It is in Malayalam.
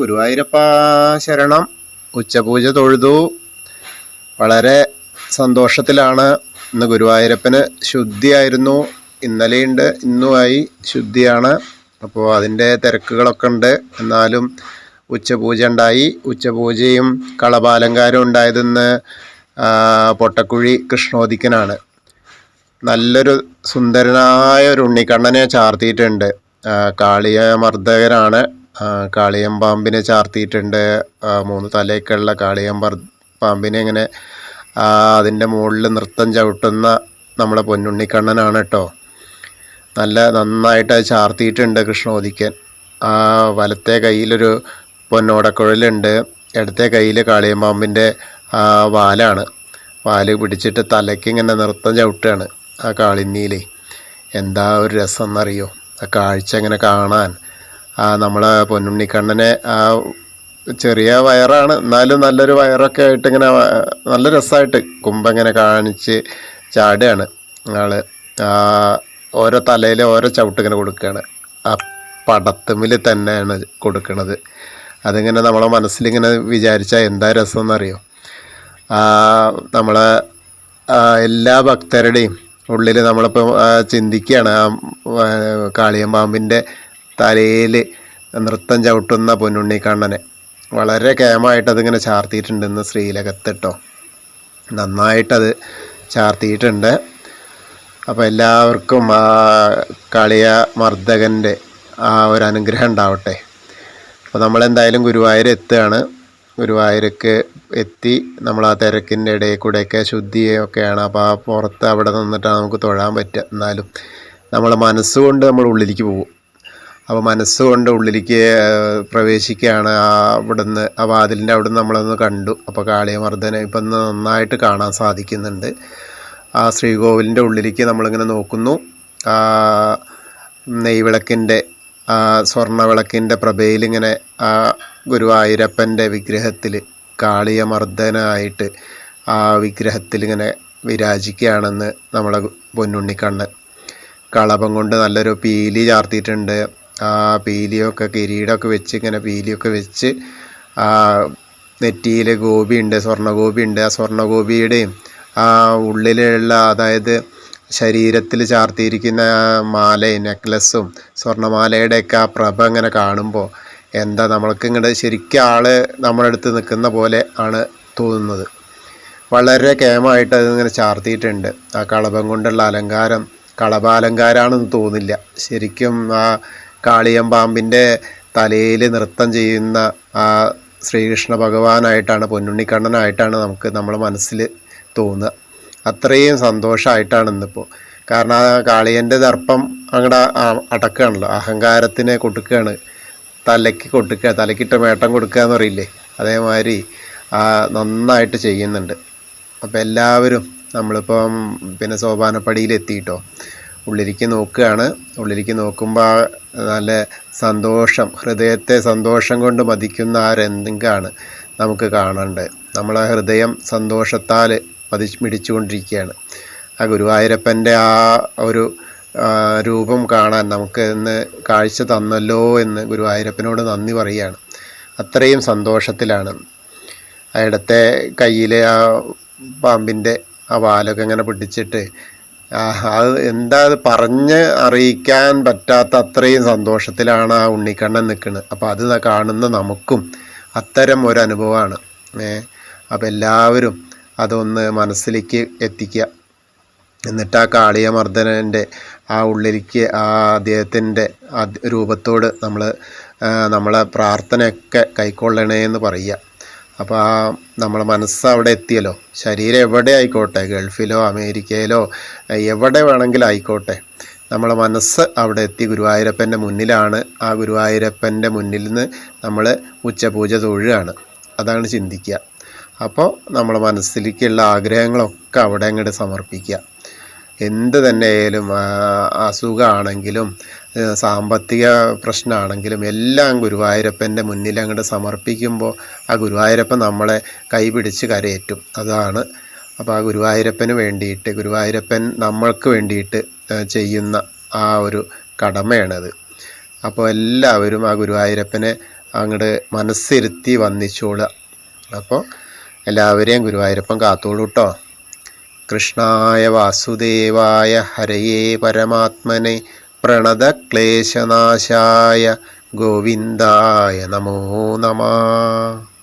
ഗുരുവായൂരപ്പ ശരണം. ഉച്ചപൂജ തൊഴുതു. വളരെ സന്തോഷത്തിലാണ്. ഇന്ന് ഗുരുവായൂരപ്പന് ശുദ്ധിയായിരുന്നു. ഇന്നലെയുണ്ട്, ഇന്നുമായി ശുദ്ധിയാണ്. അപ്പോൾ അതിൻ്റെ തിരക്കുകളൊക്കെ ഉണ്ട്. എന്നാലും ഉച്ചപൂജ ഉണ്ടായി. ഉച്ചപൂജയും കളഭാലങ്കാരം ഉണ്ടായതെന്ന് പൊട്ടക്കുഴി കൃഷ്ണോദിക്കനാണ്. നല്ലൊരു സുന്ദരനായ ഒരു ഉണ്ണിക്കണ്ണനെ ചാർത്തിയിട്ടുണ്ട്. കാളിയമർദ്ദകനാണ്. കാളിയമ്പാമ്പിനെ ചാർത്തിയിട്ടുണ്ട്. 3 തലയൊക്കെയുള്ള പാമ്പിനെ ഇങ്ങനെ അതിൻ്റെ മുകളിൽ നൃത്തം ചവിട്ടുന്ന നമ്മളെ പൊന്നുണ്ണിക്കണ്ണനാണ് കേട്ടോ. നന്നായിട്ട് അത് ചാർത്തിയിട്ടുണ്ട് കൃഷ്ണോദിക്കൻ. വലത്തെ കയ്യിലൊരു പൊന്നോടക്കുഴലുണ്ട്. ഇടത്തെ കയ്യിൽ കാളിയമ്പാമ്പിൻ്റെ വാലാണ്. വാല് പിടിച്ചിട്ട് തലയ്ക്ക് ഇങ്ങനെ നൃത്തം ചവിട്ടുകയാണ് ആ കാളിന്നിയിൽ. എന്താ ഒരു രസം എന്നറിയോ ആ കാഴ്ച ഇങ്ങനെ കാണാൻ. നമ്മളെ പൊന്നുണ്ണിക്കണ്ണനെ ചെറിയ വയറാണ്, എന്നാലും നല്ലൊരു വയറൊക്കെ ആയിട്ട് ഇങ്ങനെ നല്ല രസമായിട്ട് കുമ്പങ്ങനെ കാണിച്ച് ചാടുകയാണ് ആള്. ഓരോ തലയിൽ ഓരോ ചവിട്ട് ഇങ്ങനെ കൊടുക്കുകയാണ്. ആ പടത്തുമ്മിൽ തന്നെയാണ് കൊടുക്കുന്നത്. അതിങ്ങനെ നമ്മളെ മനസ്സിലിങ്ങനെ വിചാരിച്ചാൽ എന്താ രസം എന്നറിയോ. നമ്മളെ എല്ലാ ഭക്തരുടെയും ഉള്ളിൽ നമ്മളിപ്പോൾ ചിന്തിക്കുകയാണ് ആ കാളിയമ്പാമ്പിൻ്റെ തലയിൽ നൃത്തം ചവിട്ടുന്ന പൊന്നുണ്ണിക്കണ്ണനെ. വളരെ കേമായിട്ട് അതിങ്ങനെ ചാർത്തിയിട്ടുണ്ട് ഇന്ന് ശ്രീലകത്ത് കേട്ടോ. നന്നായിട്ടത് ചാർത്തിയിട്ടുണ്ട്. അപ്പോൾ എല്ലാവർക്കും ആ കാളിയമർദ്ദകൻ്റെ ആ ഒരു അനുഗ്രഹം ഉണ്ടാവട്ടെ. അപ്പോൾ നമ്മളെന്തായാലും ഗുരുവായൂർ എത്തുകയാണ്. ഗുരുവായൂർക്ക് എത്തി നമ്മൾ ആ തിരക്കിൻ്റെ ഇടയിൽ കൂടെയൊക്കെ ശുദ്ധിയൊക്കെയാണ്. അപ്പോൾ ആ പുറത്ത് അവിടെ നിന്നിട്ടാണ് നമുക്ക് തൊഴാൻ പറ്റുക. എന്നാലും നമ്മളെ മനസ്സുകൊണ്ട് നമ്മൾ ഉള്ളിലേക്ക് പോകും. അപ്പോൾ മനസ്സുകൊണ്ട് ഉള്ളിലേക്ക് പ്രവേശിക്കുകയാണ്. അവിടുന്ന് ആ വാതിലിൻ്റെ അവിടുന്ന് നമ്മളൊന്ന് കണ്ടു. അപ്പോൾ കാളിയമർദ്ദനെ ഇപ്പം നന്നായിട്ട് കാണാൻ സാധിക്കുന്നുണ്ട്. ആ ശ്രീകോവിലിൻ്റെ ഉള്ളിലേക്ക് നമ്മളിങ്ങനെ നോക്കുന്നു. നെയ്വിളക്കിൻ്റെ സ്വർണ്ണവിളക്കിൻ്റെ പ്രഭയിലിങ്ങനെ ആ ഗുരുവായൂരപ്പൻ്റെ വിഗ്രഹത്തിൽ കാളിയമർദ്ദനായിട്ട് ആ വിഗ്രഹത്തിലിങ്ങനെ വിരാജിക്കുകയാണെന്ന് നമ്മളെ പൊന്നുണ്ണിക്കണ്ണൻ. കളഭം കൊണ്ട് നല്ലൊരു പീലി ചാർത്തിയിട്ടുണ്ട്. ആ പീലിയൊക്കെ കിരീടമൊക്കെ വെച്ച് ഇങ്ങനെ പീലിയൊക്കെ വെച്ച് നെറ്റിയിൽ ഗോപിയുണ്ട്, സ്വർണ്ണഗോപിയുണ്ട്. ആ സ്വർണ്ണഗോപിയുടെയും ആ ഉള്ളിലുള്ള അതായത് ശരീരത്തിൽ ചാർത്തിയിരിക്കുന്ന മാലയും നെക്ലസും സ്വർണ്ണമാലയുടെയൊക്കെ ആ പ്രഭ ഇങ്ങനെ കാണുമ്പോൾ എന്താ നമ്മൾക്ക് ഇങ്ങോട്ട് ശരിക്കും ആള് നമ്മുടെ അടുത്ത് നിൽക്കുന്ന പോലെ ആണ് തോന്നുന്നത്. വളരെ കേമായിട്ട് അതിങ്ങനെ ചാർത്തിയിട്ടുണ്ട്. ആ കളഭം കൊണ്ടുള്ള അലങ്കാരം കളഭാലങ്കാരമാണെന്ന് തോന്നില്ല. ശരിക്കും ആ കാളിയമ്പാമ്പിൻ്റെ തലയിൽ നൃത്തം ചെയ്യുന്ന ആ ശ്രീകൃഷ്ണ ഭഗവാനായിട്ടാണ്, പൊന്നുണ്ണിക്കണ്ണനായിട്ടാണ് നമുക്ക് നമ്മളെ മനസ്സിൽ തോന്നുക. അത്രയും സന്തോഷമായിട്ടാണ് ഇന്നിപ്പോൾ. കാരണം ആ കാളിയൻ്റെ ദർപ്പം അങ്ങടെ അടക്കുകയാണല്ലോ, അഹങ്കാരത്തിനെ കൊടുക്കുകയാണ്, തലയ്ക്ക് കൊടുക്കുക, തലയ്ക്കിട്ട മേട്ടം കൊടുക്കുക എന്ന് പറയില്ലേ, അതേമാതിരി നന്നായിട്ട് ചെയ്യുന്നുണ്ട്. അപ്പോൾ എല്ലാവരും നമ്മളിപ്പം പിന്നെ സോപാനപ്പടിയിലെത്തിയിട്ടോ ഉള്ളിലേക്ക് നോക്കുകയാണ്. ഉള്ളിലേക്ക് നോക്കുമ്പോൾ നല്ല സന്തോഷം, ഹൃദയത്തെ സന്തോഷം കൊണ്ട് മതിക്കുന്ന ആ രംഗമാണ് നമുക്ക് കാണേണ്ടത്. നമ്മളെ ഹൃദയം സന്തോഷത്താൽ മിടിച്ചുകൊണ്ടിരിക്കുകയാണ്. ആ ഗുരുവായൂരപ്പൻ്റെ ആ ഒരു രൂപം കാണാൻ നമുക്ക് ഇന്ന് കാഴ്ച തന്നല്ലോ എന്ന് ഗുരുവായൂരപ്പനോട് നന്ദി പറയുകയാണ്. അത്രയും സന്തോഷത്തിലാണ്. ഇടത്തെ കയ്യിലെ ആ പാമ്പിൻ്റെ ആ വാലൊക്കെ ഇങ്ങനെ പിടിച്ചിട്ട് അത് എന്താ അത് പറഞ്ഞ് അറിയിക്കാൻ പറ്റാത്ത അത്രയും സന്തോഷത്തിലാണ് ആ ഉണ്ണിക്കണ്ണൻ നിൽക്കുന്നത്. അപ്പോൾ അത് കാണുന്ന നമുക്കും അത്തരം ഒരു അനുഭവമാണ്. അപ്പോൾ എല്ലാവരും അതൊന്ന് മനസ്സിലേക്ക് എത്തിക്കുക. എന്നിട്ട് ആ കാളിയമർദ്ദനൻ്റെ ആ ഉള്ളിലേക്ക് ആ അദ്ദേഹത്തിൻ്റെ രൂപത്തോട് നമ്മളെ പ്രാർത്ഥനയൊക്കെ കൈക്കൊള്ളണേ എന്ന് പറയുക. അപ്പോൾ ആ നമ്മളെ മനസ്സ് അവിടെ എത്തിയല്ലോ. ശരീരം എവിടെ ആയിക്കോട്ടെ, ഗൾഫിലോ അമേരിക്കയിലോ എവിടെ വേണമെങ്കിലും ആയിക്കോട്ടെ, നമ്മളെ മനസ്സ് അവിടെ എത്തി ഗുരുവായൂരപ്പൻ്റെ മുന്നിലാണ്. ആ ഗുരുവായൂരപ്പൻ്റെ മുന്നിൽ നിന്ന് നമ്മൾ ഉച്ചപൂജ തൊഴുകയാണ്. അതാണ് ചിന്തിക്കുക. അപ്പോൾ നമ്മളെ മനസ്സിലേക്കുള്ള ആഗ്രഹങ്ങളൊക്കെ അവിടെ അങ്ങോട്ട് സമർപ്പിക്കുക. എന്ത് തന്നെ ആയാലും അസുഖമാണെങ്കിലും സാമ്പത്തിക പ്രശ്നമാണെങ്കിലും എല്ലാം ഗുരുവായൂരപ്പൻ്റെ മുന്നിൽ അങ്ങോട്ട് സമർപ്പിക്കുമ്പോൾ ആ ഗുരുവായൂരപ്പൻ നമ്മളെ കൈപിടിച്ച് കരയേറ്റും. അതാണ്. അപ്പോൾ ആ ഗുരുവായൂരപ്പന് വേണ്ടിയിട്ട്, ഗുരുവായൂരപ്പൻ നമ്മൾക്ക് വേണ്ടിയിട്ട് ചെയ്യുന്ന ആ ഒരു കടമയാണത്. അപ്പോൾ എല്ലാവരും ആ ഗുരുവായൂരപ്പനെ അങ്ങോട്ട് മനസ്സിരുത്തി വന്നിച്ചോളുക. അപ്പോൾ എല്ലാവരെയും ഗുരുവായൂരപ്പൻ കാത്തോളൂ കേട്ടോ. കൃഷ്ണായ വാസുദേവായ ഹരയേ പരമാത്മനെ പ്രണതക്ലേശനാശായ ഗോവിന്ദായ നമോ നമഃ.